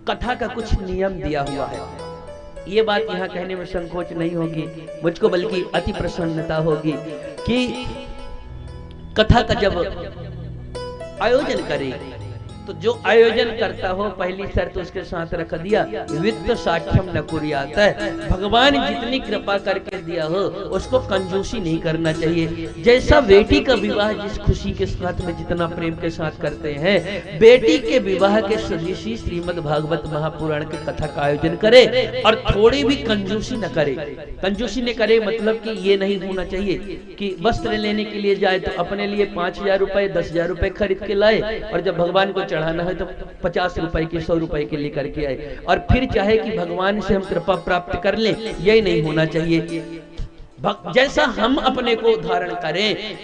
कथा का कुछ नियम दिया हुआ है। ये बात यहाँ कहने में संकोच नहीं होगी मुझको, बल्कि अति प्रसन्नता होगी कि कथा का जब आयोजन करे तो जो आयोजन करता हो पहली शर्त उसके साथ रख दिया, वित्त साक्ष्यम न कुर्यात है। भगवान जितनी कृपा करके दिया हो उसको कंजूसी नहीं करना चाहिए। जैसा बेटी का विवाह जिस खुशी के साथ में जितना प्रेम के साथ करते हैं, बेटी के विवाह के सदृशी श्रीमद् भागवत महापुराण की कथा का आयोजन करे और थोड़ी भी कंजूसी न करे। कंजूसी न करे मतलब कि ये नहीं होना चाहिए कि वस्त्र लेने के लिए जाए तो अपने लिए 5,000 रुपए 10,000 रुपए खरीद के लाए और जब भगवान को चढ़ाना है तो 50 रुपए की 100 रुपए के लिए करके आए और फिर चाहे कि भगवान से हम कृपा प्राप्त कर लें। यही नहीं होना चाहिए। जैसा हम अपने को धारण करें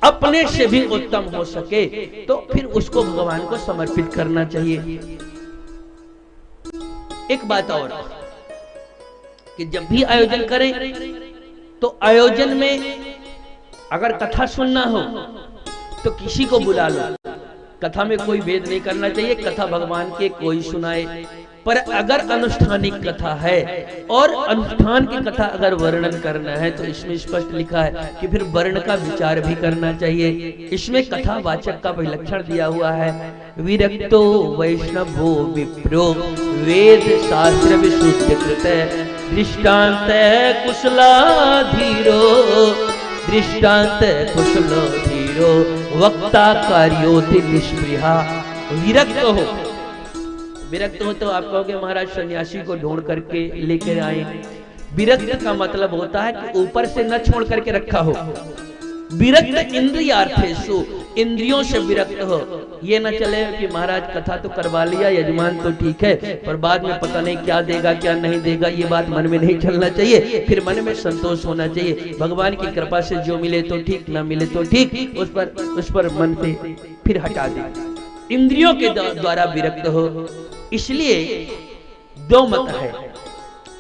अपने से भी उत्तम हो सके तो फिर उसको भगवान को समर्पित करना चाहिए। एक बात और कि जब भी आयोजन करें तो आयोजन में अगर कथा सुनना हो तो किसी को बुला लो। कथा में कोई भेद नहीं करना चाहिए, कथा भगवान के कोई सुनाए। पर अगर अनुष्ठानिक कथा है और अनुष्ठान की कथा अगर वर्णन करना है तो इसमें स्पष्ट लिखा है कि फिर वर्ण का विचार भी करना चाहिए। इसमें कथावाचक का विलक्षण दिया हुआ है, विरक्तो वैष्णवो विप्रो वेद शास्त्र विशुद्ध कृत दृष्टांत कुशलाधीरो दृष्टांत कुशलाधीरो वक्ता कार्योति निष्प्रिया। विरक्त हो, विरक्त हो तो आप कहोगे महाराज सन्यासी को ढूंढ करके लेकर आए। विरक्त का मतलब होता है कि ऊपर से न छोड़ करके रखा हो। विरक्त इंद्रियार्थेषु, इंद्रियों से विरक्त हो। ये न चले कि महाराज कथा तो करवा लिया, यजमान तो ठीक है पर बाद में पता नहीं क्या देगा क्या नहीं देगा, ये बात मन में नहीं चलना चाहिए। फिर मन में संतोष होना चाहिए, भगवान की कृपा से जो मिले तो ठीक, ना मिले तो ठीक, उस पर मन से फिर हटा दे। इंद्रियों के द्वारा विरक्त हो। इसलिए दो मत है,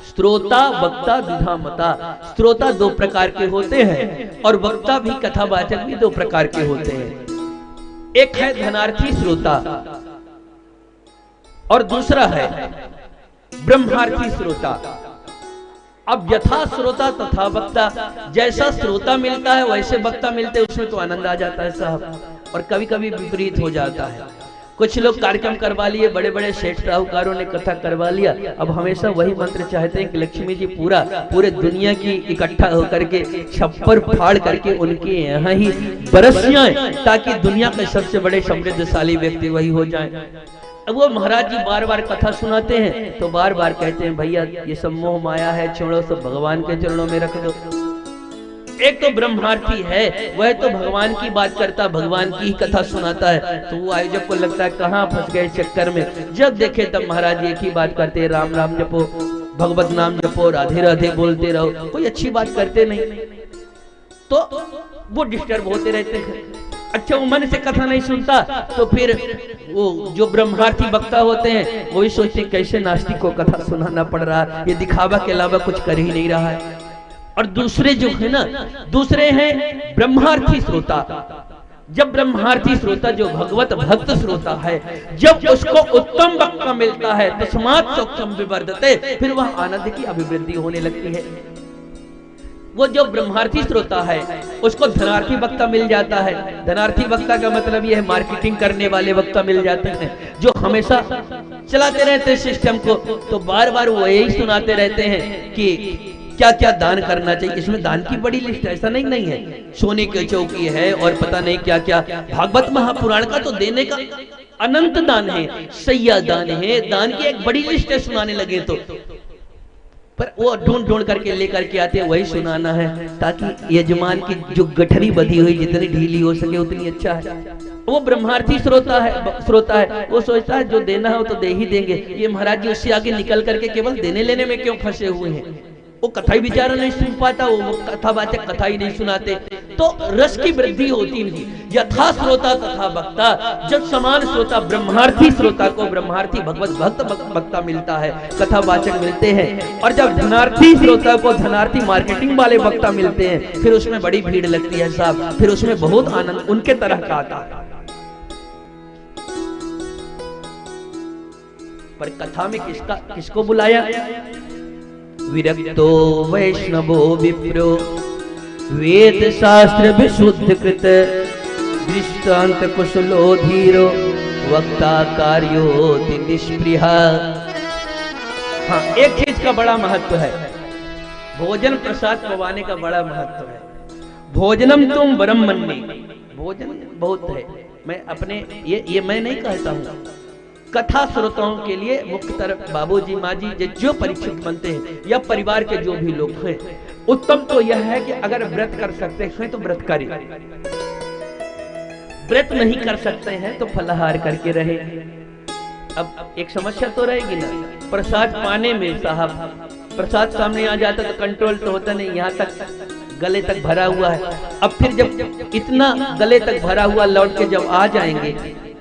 श्रोता वक्ता द्विधा मता। श्रोता दो प्रकार के होते हैं और वक्ता भी कथावाचक भी दो प्रकार के होते हैं। एक है धनार्थी श्रोता और दूसरा है ब्रह्मार्थी श्रोता। अब यथा श्रोता तथा वक्ता, जैसा श्रोता मिलता है वैसे वक्ता मिलते हैं, उसमें तो आनंद आ जाता है साहब। और कभी कभी विपरीत हो जाता है। कुछ लोग कार्यक्रम करवा लिए, बड़े बड़े सेठ साहूकारों ने कथा करवा लिया, अब हमेशा वही मंत्र चाहते हैं कि लक्ष्मी जी पूरे दुनिया की इकट्ठा होकर के छप्पर फाड़ करके उनके यहाँ ही बरस जाएं ताकि दुनिया के सबसे बड़े समृद्धशाली व्यक्ति वही हो जाएं। अब वो महाराज जी बार बार कथा सुनाते हैं तो बार बार कहते हैं भैया ये सब मोह माया है, छोड़ो, सब भगवान के चरणों में रख दो। एक तो ब्रह्मार्थी है, वह तो भगवान की बात करता, भगवान की ही कथा सुनाता है, तो वो आयोजक को लगता है कहाँ फंस गए चक्कर में। जब देखे तब महाराज एक ही बात करते हैं, राम राम जपो, भगवत नाम जपो, राधे राधे बोलते रहो, कोई अच्छी बात करते नहीं, तो वो डिस्टर्ब होते रहते हैं। अच्छा वो मन से कथा नहीं सुनता तो फिर वो जो ब्रह्मार्थी वक्ता होते हैं वो ही सोचते कैसे नास्तिक को कथा सुनाना पड़ रहा है, ये दिखावा के अलावा कुछ कर ही नहीं रहा है। और दूसरे जो है ना, दूसरे हैं ब्रह्मार्थी श्रोता। जब ब्रह्मार्थी श्रोता जो भगवत भक्त श्रोता है, जब उसको उत्तम वक्ता मिलता है तस्मात् सूक्ष्म विवर्धते, फिर वह आनंद की अभिवृद्धि होने लगती है। वो जो ब्रह्मार्थी श्रोता है उसको धनार्थी वक्ता मिल जाता है। धनार्थी वक्ता का मतलब ये है मार्केटिंग करने वाले वक्ता मिल जाते हैं जो हमेशा चलाते रहते हैं सिस्टम को, तो बार बार वो यही सुनाते रहते हैं कि क्या क्या दान करना चाहिए। इसमें दान की बड़ी लिस्ट है, ऐसा नहीं है, सोने की चौकी है और पता नहीं क्या क्या। भागवत महापुराण का तो देने का अनंत दान है, सैया दान है, दान की एक बड़ी लिस्ट है सुनाने लगे तो। पर वो ढूंढ ढूंढ करके लेकर के आते हैं, वही सुनाना है ताकि यजमान की जो गठरी बधी हुई जितनी ढीली हो सके उतनी अच्छा है। वो ब्रह्मार्थी श्रोता है, वो सोचता है जो देना है वो तो दे ही देंगे। ये महाराज जी उससे आगे निकल करके केवल देने लेने में क्यों फंसे हुए हैं। वो कथा ही बेचारा नहीं सुन पाता, वो कथावाचक कथा ही नहीं सुनाते, तो रस की वृद्धि होती नहीं। यथा श्रोता तथा वक्ता, जब समान श्रोता ब्रह्मार्थी श्रोता को ब्रह्मार्थी भगवत भक्त वक्ता मिलता है, कथावाचक मिलते हैं, और जब धनार्थी श्रोता को धनार्थी मार्केटिंग वाले वक्ता मिलते हैं, फिर उसमें बड़ी भीड़ लगती है साहब, फिर उसमें बहुत आनंद उनके तरह का आता है। पर कथा में किसको बुलाया? विरक्तो वैष्णवो विप्रो वेद शास्त्र विशुद्ध कृत दृष्टांत कुशलो धीरो वक्ता कार्योति निष्प्रिया। हाँ, एक चीज का बड़ा महत्व है, भोजन प्रसाद पवाने का बड़ा महत्व है। भोजनम तुम वरम मन्ये, भोजन बहुत है। मैं अपने ये मैं नहीं कहता हूँ, कथा श्रोताओं के लिए मुख्य तरफ बाबूजी माँ जी जो परीक्षित बनते हैं या परिवार के जो भी लोग हैं, उत्तम तो यह है कि अगर व्रत कर सकते हैं तो व्रत करें, व्रत नहीं कर सकते हैं तो फलाहार करके रहे। अब एक समस्या तो रहेगी ना, प्रसाद पाने में साहब, प्रसाद सामने आ जाता तो कंट्रोल तो होता नहीं, यहाँ तक गले तक भरा हुआ है। अब फिर जब इतना गले तक भरा हुआ लौट के जब आ जाएंगे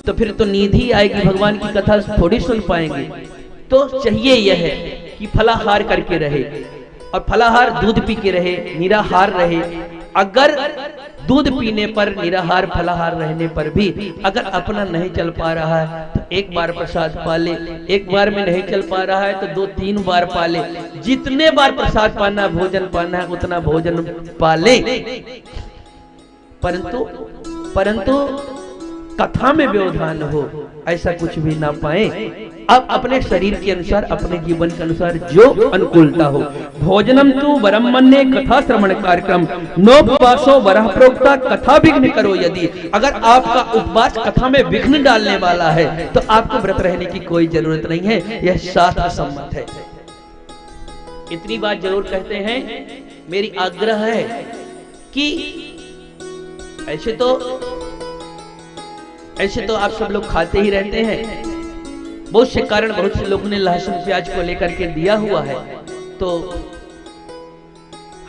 तो फिर तो नींद ही आएगी, भगवान की कथा थोड़ी सुन पाएंगे। तो चाहिए यह है कि फलाहार करके रहे, और फलाहार दूध पी के रहे, निराहार रहे। अगर दूध पीने पर, निराहार फलाहार रहने पर भी अगर अपना नहीं चल पा रहा है तो एक बार प्रसाद पा ले, एक बार में नहीं चल पा रहा है तो 2-3 बार पा ले। जितने बार प्रसाद पाना, भोजन पाना है उतना भोजन पा ले, परंतु कथा में व्यवधान हो, ऐसा कुछ भी ना पाए। अब अपने शरीर के अनुसार, अपने जीवन के अनुसार जो अनुकूलता हो। भोजनम तु वरम मन्ये कथा श्रवण कार्यक्रम नोपवासो वरह प्रोक्ता कथा विघ्न करो यदि। अगर आपका उपवास कथा में विघ्न डालने वाला है तो आपको व्रत रहने की कोई जरूरत नहीं है, यह शास्त्र सम्मत है। इतनी बात जरूर कहते हैं, मेरी आग्रह है कि ऐसे तो आप सब लोग खाते ही रहते हैं, बहुत से कारण बहुत से लोगों ने लहसुन प्याज को लेकर के दिया हुआ है, तो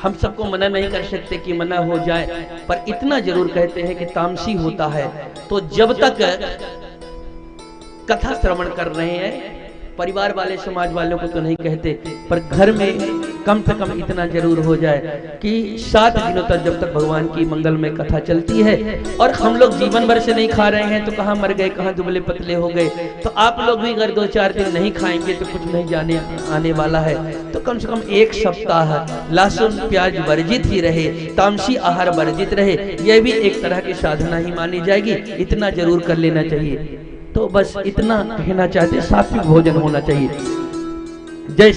हम सबको मना नहीं कर सकते कि मना हो जाए, पर इतना जरूर कहते हैं कि तामसी होता है तो जब तक कथा श्रवण कर रहे हैं, परिवार वाले समाज वालों को तो नहीं कहते, पर घर में कम से कम इतना जरूर हो जाए कि 7 दिनों तक जब तक भगवान की मंगल में कथा चलती है, और हम लोग जीवन भर से नहीं खा रहे हैं तो कहाँ मर गए, कहाँ दुबले पतले हो गए, तो आप लोग भी अगर 2-4 दिन नहीं खाएंगे तो कुछ नहीं जाने आने वाला है। तो कम से कम 1 सप्ताह लहसुन प्याज वर्जित ही रहे, तामसी आहार वर्जित रहे, यह भी एक तरह की साधना ही मानी जाएगी। इतना जरूर कर लेना चाहिए। तो बस इतना कहना चाहते, सात्विक भोजन होना चाहिए। जय